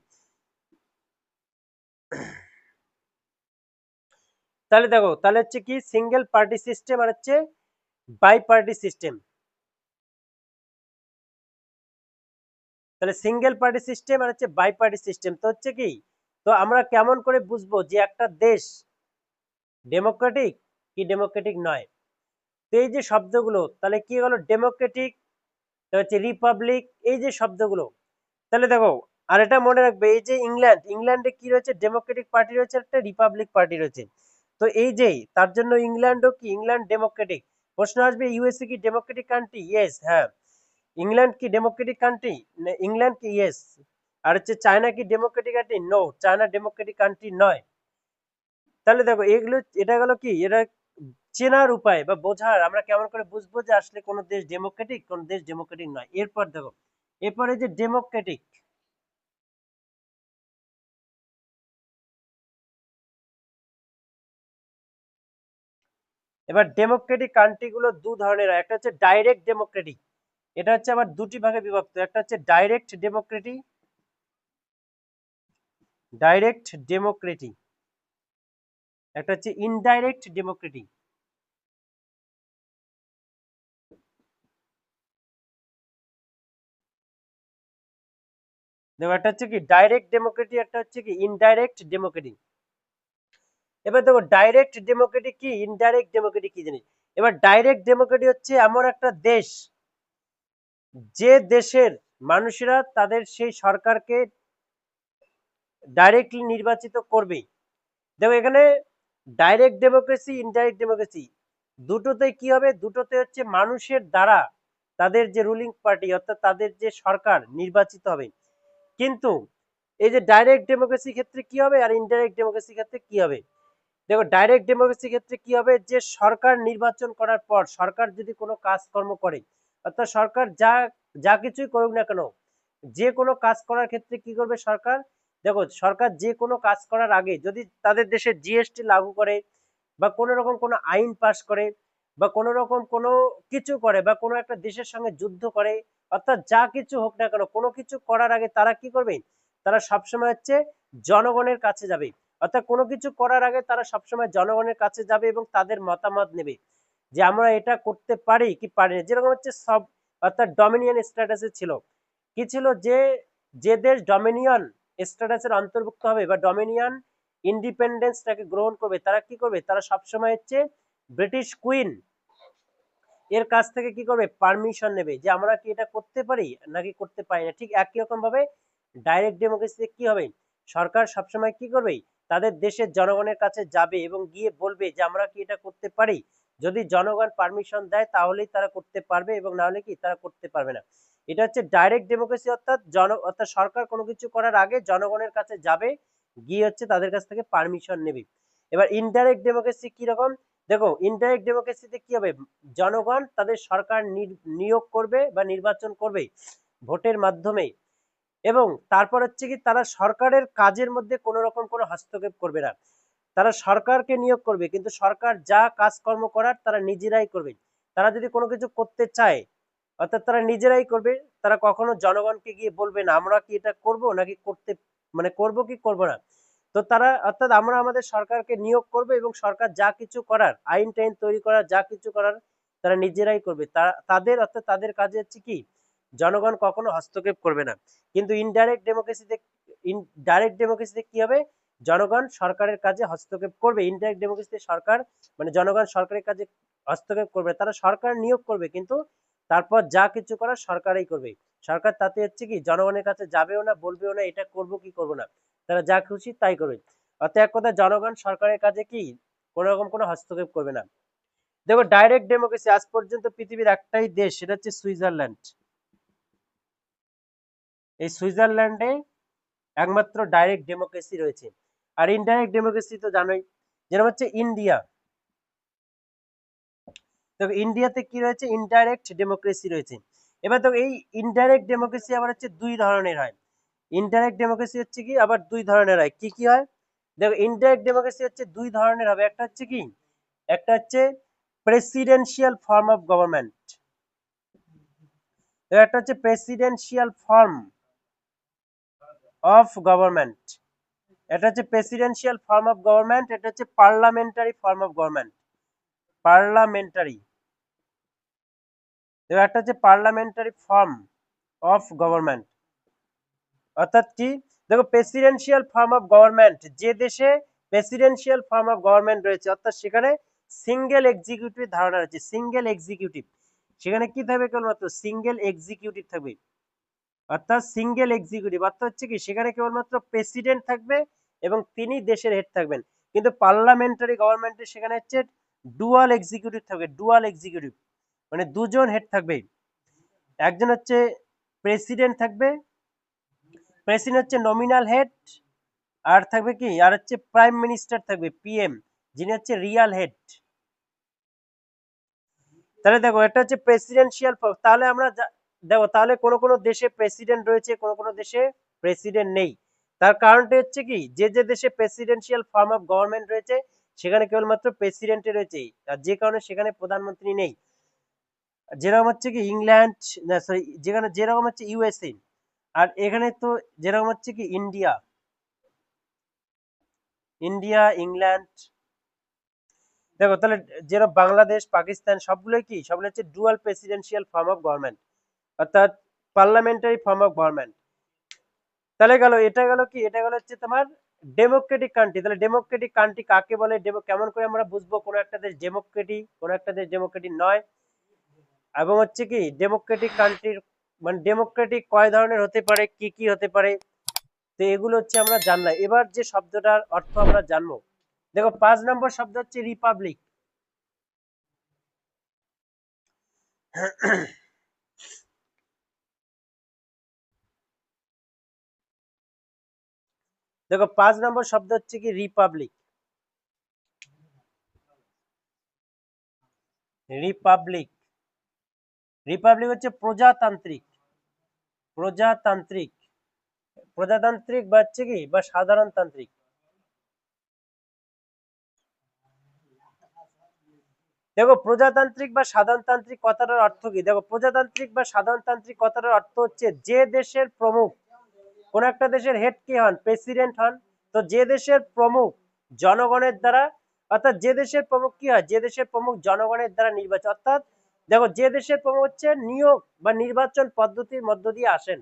তাহলে দেখো, তাহলে হচ্ছে কি সিঙ্গেল পার্টি সিস্টেম আর হচ্ছে বাই পার্টি সিস্টেম। তাহলে সিঙ্গেল পার্টি সিস্টেম আর হচ্ছে বাই পার্টি সিস্টেম, তো হচ্ছে কি, তো আমরা কেমন করে বুঝবো যে একটা দেশ ডেমোক্রেটিক কি ডেমোক্রেটিক নয়? তো এই যে শব্দগুলো, তাহলে কি হলো ডেমোক্রেটিক, হচ্ছে রিপাবলিক, এই যে শব্দগুলো, তাহলে দেখো, আর এটা মনে রাখবে, এই যে ইংল্যান্ডে কি রয়েছে, ডেমোক্রেটিক পার্টি রয়েছে, একটা রিপাবলিক পার্টি রয়েছে। তো এই যে তার জন্য ইংল্যান্ডও কি, ইংল্যান্ড ডেমোক্রেটিক। প্রশ্ন আসবে ইউএসএ কি ডেমোক্রেটিক কান্ট্রি? ইয়েস, হ্যাঁ। ইংল্যান্ড কি ডেমোক্রেটিক কান্ট্রি? ইংল্যান্ড কি, ইয়েস। আর হচ্ছে চায়না কি democratic country? No, China democratic country নয়। তাহলে দেখো এগুলো, এটা গেল কি, এটা চেনার উপায় বা বোঝার, আমরা কেমন করে বুঝবো যে আসলে কোন দেশ ডেমোক্রেটিক, কোন দেশ ডেমোক্রেটিক নয়। এরপর দেখো, এরপরে যে ডেমোক্রেটিক, এবার ডেমোক্রেটিক কান্ট্রি গুলো দু ধরনের হয়, একটা হচ্ছে ডাইরেক্ট ডেমোক্রেটিক, এটা হচ্ছে আবার দুটি ভাগে বিভক্ত, একটা হচ্ছে ডাইরেক্ট ডেমোক্রেটি, ডাইরেক্ট ডেমোক্রেটি, একটা হচ্ছে ইনডাইরেক্ট ডেমোক্রেটি। দেখো একটা হচ্ছে কি ডাইরেক্ট ডেমোক্রেটি, একটা হচ্ছে কি ইনডাইরেক্ট ডেমোক্রেটি। এবার দেখো ডাইরেক্ট ডেমোক্রেটি কি, ইনডাইরেক্ট ডেমোক্রেটি কি জিনিস। এবার ডাইরেক্ট ডেমোক্রেটি হচ্ছে এমন একটা দেশ, যে দেশের মানুষেরা তাদের সেই সরকারকে ডাইরেক্টলি নির্বাচিত করবে। দেখো এখানে ডাইরেক্ট ডেমোক্রেসি, ইনডাইরেক্ট ডেমোক্রেসি, দুটোতে কি হবে, দুটোতে হচ্ছে মানুষের দ্বারা তাদের যে রুলিং পার্টি, অর্থাৎ তাদের যে সরকার নির্বাচিত হবে। কিন্তু এই যে ডাইরেক্ট ডেমোক্রেসি ক্ষেত্রে কি হবে আর ইনডাইরেক্ট ডেমোক্রেসি ক্ষেত্রে কি হবে? দেখো ডাইরেক্ট ডেমোক্রেসি ক্ষেত্রে কি হবে, যে সরকার নির্বাচন করার পর সরকার যদি কোনো কাজকর্ম করে, অর্থাৎ সরকার যা যা কিছুই করুক না কেন, যে কোনো কাজ করার ক্ষেত্রে কি করবে সরকার, দেখো সরকার যে কোনো কাজ করার আগে যদি তাদের দেশে জিএসটি লাগু করে, বা কোনো রকম কোনো আইন পাস করে, বা কোনো রকম কোনো কিছু করে, বা কোনো একটা দেশের সঙ্গে যুদ্ধ করে, অর্থাৎ যা কিছু হোক না কেন, কোনো কিছু করার আগে তারা কি করবে, তারা সবসময় হচ্ছে জনগণের কাছে যাবে। অর্থাৎ কোনো কিছু করার আগে তারা সবসময় জনগণের কাছে যাবে এবং তাদের মতামত নেবে, যে আমরা এটা করতে পারি কি পারি না। যেরকম হচ্ছে সব, অর্থাৎ ডমিনিয়ন স্ট্যাটাসে ছিল, কি ছিল, যে যে দেশ ডমিনিয়ন স্ট্যাটাসের অন্তর্ভুক্ত হবে বা ডমিনিয়ন ইন্ডিপেন্ডেন্সটাকে গ্রহণ করবে, তারা কি করবে, তারা সবসময় হচ্ছে ব্রিটিশ কুইন এর কাছ থেকে কি করবে, পারমিশন নেবে, যে আমরা কি এটা করতে পারি নাকি করতে পারি না। ঠিক একই রকম ভাবে ডাইরেক্ট ডেমোক্রেসিতে কি হবে, সরকার সবসময় কি করবে, তাদের দেশের জনগণের কাছে যাবে এবং গিয়ে বলবে যে আমরা কি এটা করতে পারি। যদি জনগণ পারমিশন দেয় তাহলেই তারা করতে পারবে, এবং না হলে কি তারা করতে পারবে না। এটা হচ্ছে ডাইরেক্ট ডেমোক্রেসি, অর্থাৎ সরকার কোনো কিছু করার আগে জনগণের কাছে যাবে, গিয়ে হচ্ছে তাদের কাছ থেকে পারমিশন নেবে। এবার ইনডাইরেক্ট ডেমোক্রেসি কি রকম, দেখো ইনডাইরেক্ট ডেমোক্রেসিতে কি হবে, জনগণ তাদের সরকার নিয়োগ করবে বা নির্বাচন করবে ভোটের মাধ্যমে, এবং তারপর হচ্ছে কি তারা সরকারের কাজের মধ্যে কোনো রকম কোনো হস্তক্ষেপ করবে না। তারা সরকারকে নিয়োগ করবে, কিন্তু সরকার যা কাজকর্ম করার তারা নিজেরাই করবে। তারা যদি কোনো কিছু করতে চায়, অর্থাৎ তারা নিজেরাই করবে, তারা কখনো জনগণকে গিয়ে বলবে না আমরা কি এটা করব নাকি করতে, মানে করব কি করব না। তো তারা, অর্থাৎ আমরা আমাদের সরকারকে নিয়োগ করবে এবং সরকার যা কিছু করার, আইন টাইন তৈরি করার, যা কিছু করার তারা নিজেরাই করবে। তাদের, অর্থাৎ তাদের কাজে হচ্ছে কি, জনগণ কখনো হস্তক্ষেপ করবে না। কিন্তু ডাইরেক্ট ডেমোক্রেসিতে কি হবে, জনগণ সরকারের কাজে হস্তক্ষেপ করবে। ইনডাইরেক্ট ডেমোক্রেসিতে সরকার, মানে জনগণ সরকারের কাজে হস্তক্ষেপ করবে, তারা সরকার নিয়োগ করবে, কিন্তু তারপর যা কিছু করার সরকারই করবে। সরকার তাতে হচ্ছে কি জনগণের কাছে যাবেও না, বলবেও না এটা করব কি করব না, তারা যা খুশি তাই করবে। অর্থাৎ এক কথা, জনগণ সরকারের কাজে কি কোনো রকম কোনো হস্তক্ষেপ করবে না। দেখো ডাইরেক্ট ডেমোক্রেসি আজ পর্যন্ত পৃথিবীর একটাই দেশ, সেটা হচ্ছে সুইজারল্যান্ড। এই সুইজারল্যান্ডে একমাত্র ডাইরেক্ট ডেমোক্রেসি রয়েছে। আর ইনডাইরেক্ট ডেমোক্রেসি তো জানোই, যেরকম হচ্ছে ইন্ডিয়া। দেখো ইন্ডিয়াতে কি রয়েছে, ইনডাইরেক্ট ডেমোক্রেসি রয়েছে। এবার দেখো এই ইনডাইরেক্ট ডেমোক্রেসি আবার হচ্ছে দুই ধরনের হয়। ইনডাইরেক্ট ডেমোক্রেসি হচ্ছে কি আবার দুই ধরনের হয়, কি কি হয়, দেখো ইনডাইরেক্ট ডেমোক্রেসি হচ্ছে দুই ধরনের হবে। একটা হচ্ছে কি, একটা হচ্ছে প্রেসিডেন্সিয়াল ফর্ম অফ গভর্নমেন্ট, একটা হচ্ছে প্রেসিডেন্সিয়াল ফর্ম অফ গভর্নমেন্ট। এটা হচ্ছে প্রেসিডেন্সিয়াল ফর্ম অফ গভর্নমেন্ট, এটা হচ্ছে parliamentary form of government, parliamentary. একটা হচ্ছে পার্লামেন্টারি ফর্ম অফ গভর্নমেন্ট, অর্থাৎ কি, দেখো প্রেসিডেন্সিয়াল ফর্ম অফ গভর্নমেন্ট, যে দেশে প্রেসিডেন্সিয়াল ফর্ম অফ গভর্নমেন্ট রয়েছে, অর্থাৎ সেখানে সিঙ্গেল এক্সিকিউটিভ ধারণা রয়েছে, সিঙ্গেল এক্সিকিউটিভ, সেখানে কি থাকবে, কেবলমাত্র সিঙ্গেল এক্সিকিউটিভ থাকবে, অর্থাৎ সিঙ্গেল এক্সিকিউটিভ, অর্থাৎ হচ্ছে কি সেখানে কেবলমাত্র প্রেসিডেন্ট থাকবে এবং তিনি দেশের হেড থাকবেন। কিন্তু পার্লামেন্টারি গভর্নমেন্টে সেখানে হচ্ছে ডুয়াল এক্সিকিউটিভ থাকবে, ডুয়াল এক্সিকিউটিভ মানে দুজন হেড থাকবে, একজন হচ্ছে প্রেসিডেন্ট থাকবে, প্রেসিডেন্ট হচ্ছে নমিনাল হেড, আর থাকবে কি, আর হচ্ছে প্রাইম মিনিস্টার থাকবে, পিএম, যিনি হচ্ছে রিয়াল হেড। তাহলে দেখো এটা হচ্ছে প্রেসিডেন্সিয়াল, তাহলে আমরা দেখো তাহলে কোন কোন দেশে প্রেসিডেন্ট রয়েছে, কোন কোন দেশে প্রেসিডেন্ট নেই। তার কারণটা হচ্ছে কি, যে যে দেশে প্রেসিডেন্সিয়াল ফর্ম অফ গভর্নমেন্ট রয়েছে সেখানে কেবলমাত্র প্রেসিডেন্টে রয়েছে, আর যে কারণে সেখানে প্রধানমন্ত্রী নেই। যেরকম হচ্ছে কি ইংল্যান্ড, না সরি, যেখানে যেরকম হচ্ছে ইউএসএ, আর এখানে তো যেরকম হচ্ছে কি ইন্ডিয়া, ইন্ডিয়া, ইংল্যান্ড। দেখো তাহলে যেরকম বাংলাদেশ, পাকিস্তান, সবগুলোই কি, সবগুলো হচ্ছে dual presidential form of government, অর্থাৎ পার্লামেন্টারি ফর্ম অফ গভর্নমেন্ট। তাহলে গেল, এটা গেল কি, এটা গেল হচ্ছে তোমার ডেমোক্রেটিক কান্ট্রি। তাহলে ডেমোক্রেটিক কান্ট্রি কাকে বলে, কেমন করে আমরা বুঝবো কোন একটা দেশ ডেমোক্রেটিক, কোন একটা দেশ ডেমোক্রেটিক নয়, এবং হচ্ছে কি ডেমোক্রেটিক কান্ট্রির মানে ডেমোক্রেটিক কয় ধরনের হতে পারে, কি কি হতে পারে, তো এগুলো হচ্ছে আমরা জানলাম। এবার যে শব্দটার অর্থ আমরা জানবো, দেখো 5 নম্বর শব্দ হচ্ছে রিপাবলিক। দেখো 5 নম্বর শব্দ হচ্ছে কি রিপাবলিক। রিপাবলিক, রিপাবলিক হচ্ছে প্রজাতান্ত্রিক, প্রজাতান্ত্রিক, প্রজাতান্ত্রিক বা হচ্ছে কি বা সাধারণতান্ত্রিক। দেখো প্রজাতান্ত্রিক বা সাধারণতান্ত্রিক কথাটার অর্থ কি, দেখো প্রজাতান্ত্রিক বা সাধারণতান্ত্রিক কথাটার অর্থ হচ্ছে যে দেশের প্রমুখ, কোন একটা দেশের হেড কে হন, প্রেসিডেন্ট হন, তো যে দেশের প্রমুখ জনগণের দ্বারা, অর্থাৎ যে দেশের প্রমুখ কি হয়, যে দেশের প্রমুখ জনগণের দ্বারা নির্বাচিত, অর্থাৎ দেখো যে দেশের প্রমুখ হচ্ছে নিয়োগ বা নির্বাচন পদ্ধতির মধ্য দিয়ে আসেন,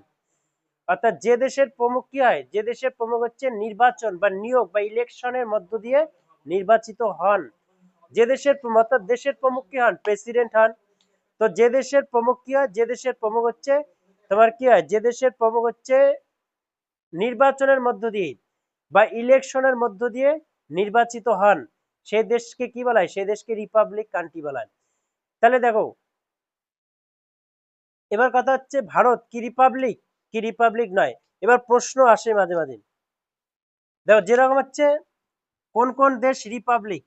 অর্থাৎ যে দেশের প্রমুখ কি হয়, যে দেশের প্রমুখ হচ্ছে নির্বাচন বা নিয়োগ বা ইলেকশনের মধ্য দিয়ে নির্বাচিত হন, যে দেশের অর্থাৎ দেশের প্রমুখ কি হন, প্রেসিডেন্ট হন। তো যে দেশের প্রমুখ কি হয়, যে দেশের প্রমুখ হচ্ছে তোমার কি হয়, যে দেশের প্রমুখ হচ্ছে নির্বাচনের মধ্য দিয়ে বা ইলেকশনের মধ্য দিয়ে নির্বাচিত হন, সেই দেশকে কি বলা হয়, সেই দেশকে রিপাবলিক কান্ট্রি বলা হয়। তাহলে দেখো এবার কথা হচ্ছে ভারত কি রিপাবলিক, কি রিপাবলিক নয়। এবার প্রশ্ন আসে মাঝে মাঝে, দেখো যেরকম হচ্ছে কোন কোন দেশ রিপাবলিক,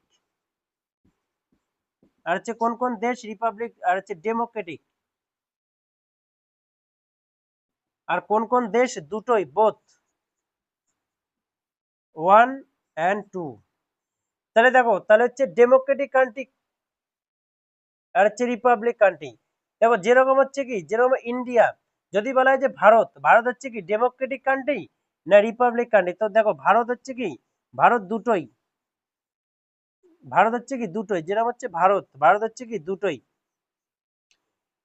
আর হচ্ছে কোন কোন দেশ রিপাবলিক আর হচ্ছে ডেমোক্রেটিক, আর কোন কোন দেশ দুটোই, বোথ 1 and 2। তাহলে দেখো তাহলে হচ্ছে ডেমোক্রেটিক কান্ট্রি আর হচ্ছে রিপাবলিক কান্ট্রি। দেখো যেরকম হচ্ছে কি, যেরকম ইন্ডিয়া, যদি বলা হয় যে ভারত, ভারত হচ্ছে কি ডেমোক্রেটিক কান্ট্রি না রিপাবলিক কান্ট্রি, তো দেখো ভারত হচ্ছে কি, ভারত দুটোই, ভারত হচ্ছে কি দুটোই, যেরকম হচ্ছে ভারত, ভারত হচ্ছে কি দুটোই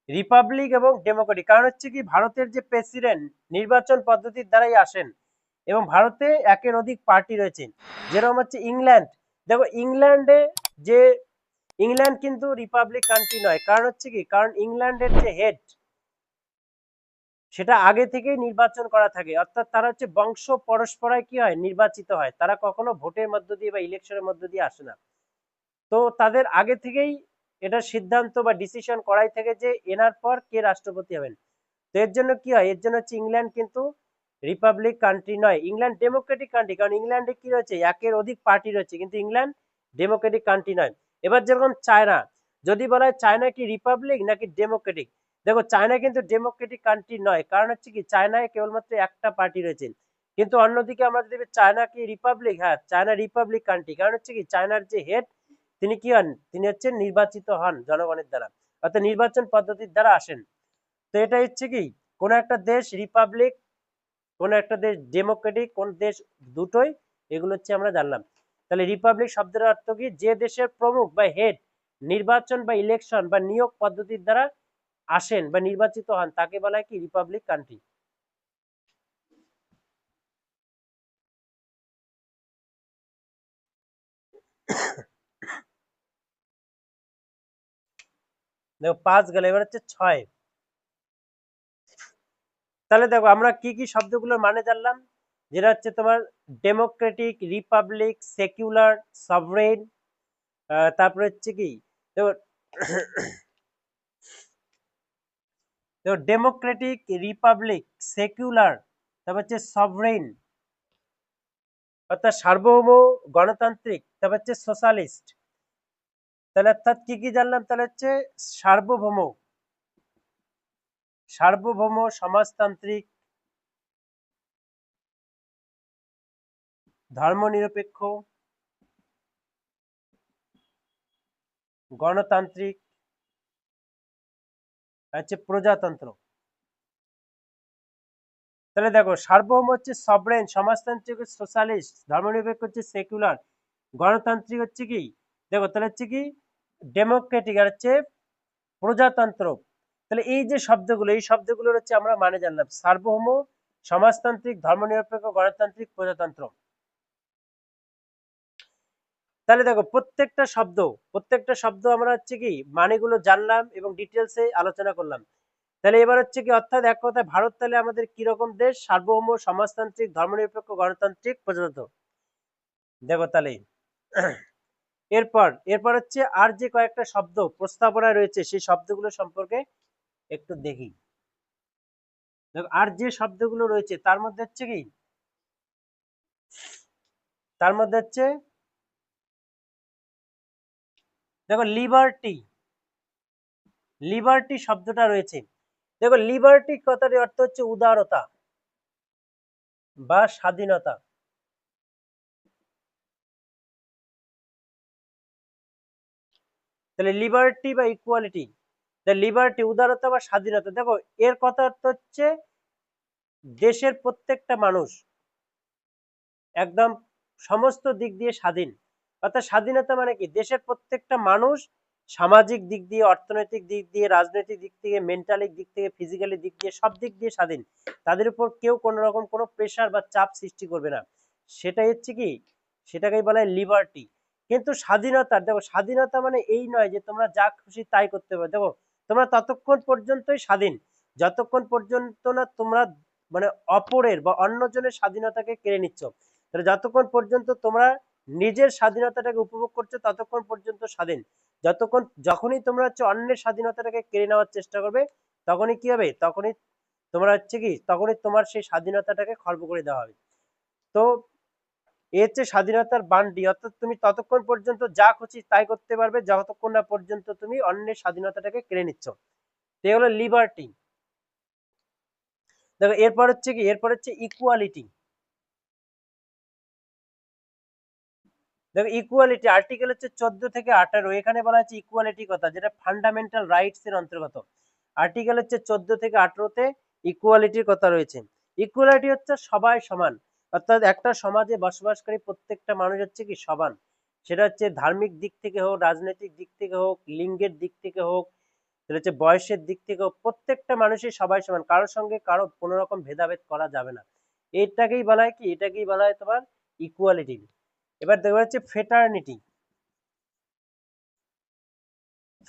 রিপাবলিক এবং ডেমোক্রেটিক। কারণ হচ্ছে কি ভারতের যে প্রেসিডেন্ট নির্বাচন পদ্ধতির দ্বারাই আসেন, এবং ভারতে একের অধিক পার্টি রয়েছে, যেরকম হচ্ছে ইংল্যান্ড। দেখো ইংল্যান্ডে যে, ইংল্যান্ড কিন্তু রিপাবলিক কান্ট্রি নয়, কারণ হচ্ছে কি, কারণ ইংল্যান্ডের যে হেড সেটা আগে থেকেই নির্বাচন করা থাকে, অর্থাৎ তারা হচ্ছে বংশ পরস্পরায় কি হয়, নির্বাচিত হয়, তারা কখনো ভোটের মধ্য দিয়ে বা ইলেকশনের মধ্য দিয়ে আসে না। তো তাদের আগে থেকেই এটা সিদ্ধান্ত বা ডিসিশন করাই থাকে যে এনার পর কে রাষ্ট্রপতি হবেন। তো এর জন্য কি হয়, এর জন্য হচ্ছে ইংল্যান্ড কিন্তু রিপাবলিক কান্ট্রি নয়, ইংল্যান্ড ডেমোক্রেটিক কান্ট্রি, কারণ ইংল্যান্ডে কি রয়েছে, একের অধিক পার্টি রয়েছে, কিন্তু ইংল্যান্ড ডেমোক্রেটিক কান্ট্রি নয়। এবার যেরকম চায়না, যদি বলা হয় চায়না কি রিপাবলিক নাকি ডেমোক্রেটিক, দেখো চায়না কিন্তু ডেমোক্রেটিক কান্ট্রি নয়, কারণ হচ্ছে কি চায়নায় কেবলমাত্র একটা পার্টি রয়েছে। কিন্তু অন্যদিকে আমরা যদি চায়না কি রিপাবলিক, হ্যাঁ চায়না রিপাবলিক কান্ট্রি, কারণ হচ্ছে কি চায়নার যে হেড তিনি কি হন, তিনি হচ্ছেন নির্বাচিত হন জনগণের দ্বারা, অর্থাৎ নির্বাচন পদ্ধতির দ্বারা আসেন। তো এটা হচ্ছে কি, কোন একটা দেশ রিপাবলিক, কোন একটা দেশ ডেমোক্রেটিক, কোন দেশ দুটোই, এগুলো হচ্ছে আমরা জানলাম। তাহলে রিপাবলিক শব্দের অর্থ কি? যে দেশের প্রমুখ বা হেড নির্বাচন বা ইলেকশন বা নিয়োগ পদ্ধতির দ্বারা আসেন বা নির্বাচিত হন তাকে বলা হয় কি? Republic country. দেখো 5 গেল, এবার হচ্ছে 6। তাহলে দেখো আমরা কি কি শব্দগুলোর মানে জানলাম, যেটা হচ্ছে তোমার ডেমোক্রেটিক, রিপাবলিক, সেকুলার, সভরেন, তারপরে হচ্ছে কি দেখো দেখো ডেমোক্রেটিক, রিপাবলিক, সেকুলার, তারপর হচ্ছে সভরেন অর্থাৎ সার্বভৌম, গণতান্ত্রিক, তারপর হচ্ছে সোশ্যালিস্ট। তাহলে অর্থাৎ কি কি জানলাম? তাহলে হচ্ছে সার্বভৌম, সার্বভৌম, সমাজতান্ত্রিক, ধর্মনিরপেক্ষ, গণতান্ত্রিক, হচ্ছে প্রজাতন্ত্র। তাহলে দেখো সার্বভৌম হচ্ছে সভরেন, সমাজতান্ত্রিক সোশ্যালিস্ট, ধর্মনিরপেক্ষ হচ্ছে সেকুলার, গণতান্ত্রিক হচ্ছে কি দেখো তাহলে হচ্ছে কি ডেমোক্রেটিক, আর হচ্ছে প্রজাতন্ত্র। তাহলে এই যে শব্দগুলো, এই শব্দগুলোর হচ্ছে আমরা মানে জানলাম সার্বভৌম, সমাজতান্ত্রিক, ধর্মনিরপেক্ষ, গণতান্ত্রিক, প্রজাতন্ত্র। তাহলে দেখো প্রত্যেকটা শব্দ আমরা হচ্ছে কি মানেগুলো জানলাম এবং ডিটেলসে আলোচনা করলাম। তাহলে এবার হচ্ছে কি অর্থাৎ এক কথায় ভারত তাহলে আমাদের কি রকম দেশ? সার্বভৌম, সমাজতান্ত্রিক, ধর্মনিরপেক্ষ, গণতান্ত্রিক, প্রজাতন্ত্র। দেখো তাহলে এরপর হচ্ছে আর যে কয়েকটা শব্দ প্রস্তাবনায় রয়েছে সেই শব্দগুলো সম্পর্কে একটু দেখি। দেখো আর যে শব্দগুলো রয়েছে তার মধ্যে হচ্ছে কি, তার মধ্যে হচ্ছে দেখো লিবার্টি, লিবার্টি শব্দটা রয়েছে। দেখো লিবার্টি কথাটির অর্থ হচ্ছে উদারতা বা স্বাধীনতা। তাহলে লিবার্টি বা ইকুয়ালিটি, লিবার্টি উদারতা বা স্বাধীনতা। দেখো এর কথা অর্থ হচ্ছে দেশের প্রত্যেকটা মানুষ একদম সমস্ত দিক দিয়ে স্বাধীন। অর্থাৎ স্বাধীনতা মানে কি? দেশের প্রত্যেকটা মানুষ সামাজিক দিক দিয়ে, অর্থনৈতিক দিক দিয়ে, রাজনৈতিক দিক থেকে, মেন্টালি দিক থেকে, ফিজিক্যালি দিক দিয়ে, সব দিক দিয়ে স্বাধীন। তাদের উপর কেউ কোনো রকম কোনো প্রেশার বা চাপ সৃষ্টি করবে না। সেটাই হচ্ছে কি, সেটাকেই বলা হয় লিবার্টি। কিন্তু স্বাধীনতা, দেখো স্বাধীনতা মানে এই নয় যে তোমরা যা খুশি তাই করতে পারো। দেখো তোমরা ততক্ষণ পর্যন্তই স্বাধীন যতক্ষণ পর্যন্ত না তোমরা মানে অপরের বা অন্যজনের স্বাধীনতাকে কেড়ে নিচ্ছ। তাহলে যতক্ষণ পর্যন্ত তোমরা নিজের স্বাধীনতাটাকে উপভোগ করছো ততক্ষণ পর্যন্ত স্বাধীন। যখনই তোমরা হচ্ছে অন্যের স্বাধীনতাটাকে কেড়ে নেওয়ার চেষ্টা করবে তখনই কি হবে? তখনই তোমরা হচ্ছে কি, তখনই তোমার সেই স্বাধীনতাটাকে খর্ব করে দেওয়া হবে। তো এ হচ্ছে স্বাধীনতার বান্ডি, অর্থাৎ তুমি ততক্ষণ পর্যন্ত যা খুশি তাই করতে পারবে যতক্ষণ না পর্যন্ত তুমি অন্যের স্বাধীনতাটাকে কেড়ে নিচ্ছ। তো হলো লিবার্টি। দেখো এরপর হচ্ছে ইকুয়ালিটি। দেখো ইকুয়ালিটি আর্টিকেল হচ্ছে 14 থেকে 18। এখানে বলা হচ্ছে ইকুয়ালিটি কথা, যেটা ফান্ডামেন্টাল রাইটস এর অন্তর্গত। আর্টিকেল হচ্ছে 14 থেকে 18-তে ইকুয়ালিটির কথা রয়েছে। ইকুয়ালিটি হচ্ছে সবাই সমান, অর্থাৎ একটা সমাজে বসবাসকারী প্রত্যেকটা মানুষ হচ্ছে কি সমান। সেটা হচ্ছে ধার্মিক দিক থেকে হোক, রাজনৈতিক দিক থেকে হোক, লিঙ্গের দিক থেকে হোক, সেটা হচ্ছে বয়সের দিক থেকে হোক, প্রত্যেকটা মানুষই সবাই সমান, কারোর সঙ্গে কারো কোনো রকম ভেদাভেদ করা যাবে না। এটাকেই বলা হয় কি, এটাকেই বলা হয় তোমার ইকুয়ালিটি। এবার দেখবে হচ্ছে ফেটার্নিটি।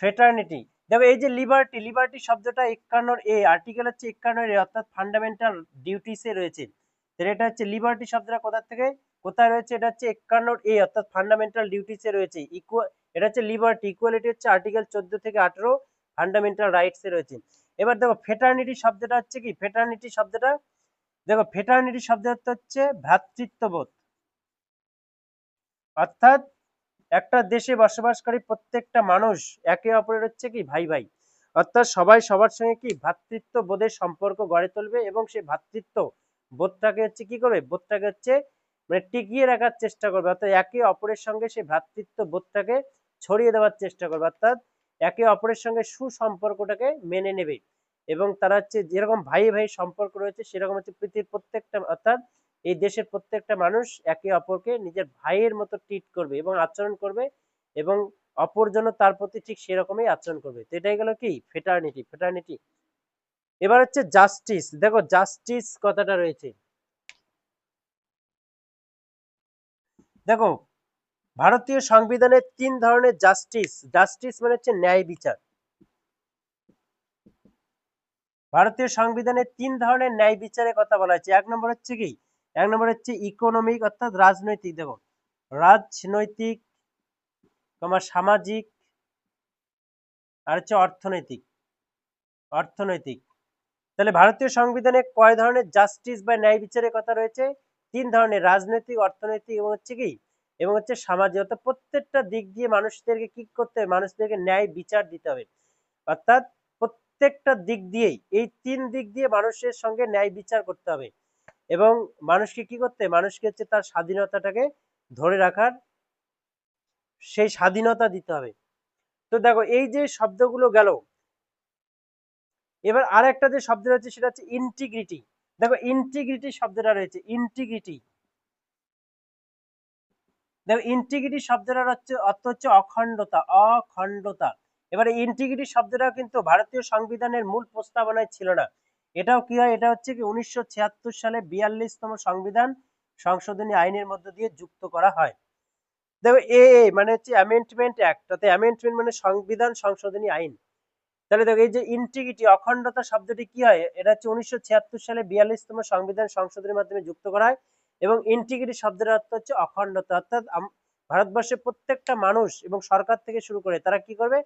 ফেটার্নিটি দেখো এই যে লিবার্টি, লিবার্টি শব্দটা 51 আর্টিকেল হচ্ছে 51 অর্থাৎ ফান্ডামেন্টাল ডিউটিস এ রয়েছে। তাহলে এটা হচ্ছে লিবার্টি শব্দটা কোথায় রয়েছে? এটা হচ্ছে 51 অর্থাৎ ফান্ডামেন্টাল ডিউটিস এ রয়েছে। এটা হচ্ছে লিবার্টি। ইকুয়ালিটি হচ্ছে আর্টিকেল 14 থেকে 18 ফান্ডামেন্টাল রাইটস এ রয়েছে। এবার দেখো ফেটার্নিটি শব্দটা হচ্ছে কি, ফেটার্নিটি শব্দটা দেখো ফেটার্নিটি শব্দটা হচ্ছে ভ্রাতৃত্ববোধ। অর্থাৎ একটা দেশে বসবাসকারী প্রত্যেকটা মানুষ একে অপরের হচ্ছে কি ভাই ভাই, অর্থাৎ সবাই সবার সঙ্গে কি ভ্রাতৃত্ব বোধের সম্পর্ক গড়ে তুলবে এবং সেই ভ্রাতৃত্ব বোধটাকে হচ্ছে কি করবে, বোধটাকে হচ্ছে মানে টিকিয়ে রাখার চেষ্টা করবে। অর্থাৎ একে অপরের সঙ্গে সেই ভ্রাতৃত্ব বোধটাকে ছড়িয়ে দেওয়ার চেষ্টা করবে, অর্থাৎ একে অপরের সঙ্গে সুসম্পর্কটাকে মেনে নেবে এবং তারা হচ্ছে যেরকম ভাই ভাই সম্পর্ক রয়েছে সেরকম হচ্ছে পৃথিবীর প্রত্যেকটা, অর্থাৎ এই দেশের প্রত্যেকটা মানুষ একে অপরকে নিজের ভাইয়ের মতো ট্রিট করবে এবং আচরণ করবে, এবং অপর জন্য তার প্রতি ঠিক সেরকমই আচরণ করবে। তো এটাই গেল কি ফ্রেটার্নিটি। ফ্রেটার্নিটি। এবার হচ্ছে জাস্টিস। দেখো জাস্টিস কথাটা রয়েছে, দেখো ভারতীয় সংবিধানে 3 ধরনের জাস্টিস। জাস্টিস মানে হচ্ছে ন্যায় বিচার। ভারতীয় সংবিধানে 3 ধরনের ন্যায় বিচারের কথা বলা হয়েছে। এক নম্বর হচ্ছে কি, এক নম্বর হচ্ছে ইকোনমিক অর্থাৎ রাজনৈতিক। দেখো রাজনৈতিক, সামাজিক, আর হচ্ছে অর্থনৈতিক। অর্থনৈতিক। তাহলে ভারতীয় সংবিধানে কয় ধরনের জাস্টিস বা ন্যায় বিচারের কথা রয়েছে? 3 ধরনের, রাজনৈতিক, অর্থনৈতিক এবং হচ্ছে কি, এবং হচ্ছে সামাজিক। অর্থাৎ প্রত্যেকটা দিক দিয়ে মানুষদেরকে কি করতে হবে, মানুষদেরকে ন্যায় বিচার দিতে হবে। অর্থাৎ প্রত্যেকটা দিক দিয়েই, এই 3 দিক দিয়ে মানুষের সঙ্গে ন্যায় বিচার করতে হবে, এবং মানুষকে কি করতে, মানুষকে হচ্ছে তার স্বাধীনতাটাকে ধরে রাখার সেই স্বাধীনতা দিতে হবে। তো দেখো এই যে শব্দগুলো গেল, এবার আর একটা যে শব্দ রয়েছে সেটা হচ্ছে ইন্টিগ্রিটি। দেখো ইন্টিগ্রিটি শব্দটা রয়েছে, ইন্টিগ্রিটি। দেখো ইন্টিগ্রিটি শব্দটার হচ্ছে অর্থ হচ্ছে অখণ্ডতা, অখণ্ডতা। এবারে ইন্টিগ্রিটি শব্দটা কিন্তু ভারতীয় সংবিধানের মূল প্রস্তাবনায় ছিল না। এটাও কি হয়, এটা হচ্ছে কি 1976 সালে 42তম সংবিধান সংশোধনী আইনের মধ্য দিয়ে যুক্ত করা হয়। দেখো মানে হচ্ছে অ্যামেন্ডমেন্ট অ্যাক্ট, তাতে অ্যামেন্ডমেন্ট মানে সংবিধান সংশোধনী আইন। তাহলে দেখো এই যে ইন্টিগ্রিটি, অখণ্ডতা শব্দটি কি হয়, এটা হচ্ছে 1976 সালে 42তম সংবিধান সংশোধনের মাধ্যমে যুক্ত করা হয়, এবং ইন্টিগ্রিটি শব্দের অর্থ হচ্ছে অখণ্ডতা। অর্থাৎ ভারতবর্ষের প্রত্যেকটা মানুষ এবং সরকার থেকে শুরু করে তারা কি করবে,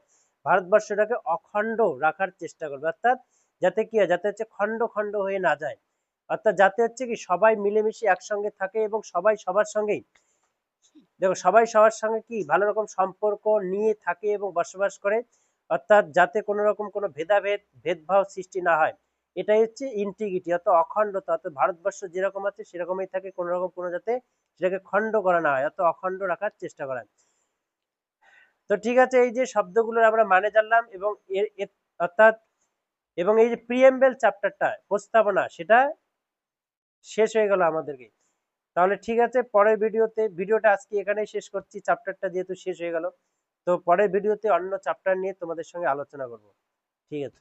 ভারতবর্ষটাকে অখণ্ড রাখার চেষ্টা করবে। অর্থাৎ যাতে কি হয়, যাতে হচ্ছে খণ্ড খণ্ড হয়ে না যায়। অর্থাৎ যাতে হচ্ছে কি সবাই মিলেমিশে একসঙ্গে থাকে, এবং সবাই সবার সঙ্গেই, দেখো সবাই সবার সঙ্গে কি ভালো রকম সম্পর্ক নিয়ে থাকে এবং বসবাস করে। অর্থাৎ যাতে কোনো রকম কোনো ভেদাভেদ, ভেদভাব সৃষ্টি না হয়, এটাই হচ্ছে ইন্টিগ্রিটি, অর্থাৎ অখণ্ডতা। অর্থাৎ ভারতবর্ষ যেরকম আছে সেরকমই থাকে, কোনো রকম কোনো যাতে সেটাকে খণ্ড করা না হয়, অর্থাৎ অখণ্ড রাখার চেষ্টা করা। তো ঠিক আছে, এই যে শব্দগুলোর আমরা মানে জানলাম, এবং অর্থাৎ এবং এই যে প্রিএমবেল চ্যাপ্টারটা, প্রস্তাবনা, সেটা শেষ হয়ে গেল আমাদেরকে। তাহলে ঠিক আছে, পরের ভিডিওটা আজকে এখানেই শেষ করছি, চ্যাপ্টারটা যেহেতু শেষ হয়ে গেল। তো পরের ভিডিওতে অন্য চ্যাপ্টার নিয়ে তোমাদের সঙ্গে আলোচনা করব। ঠিক আছে।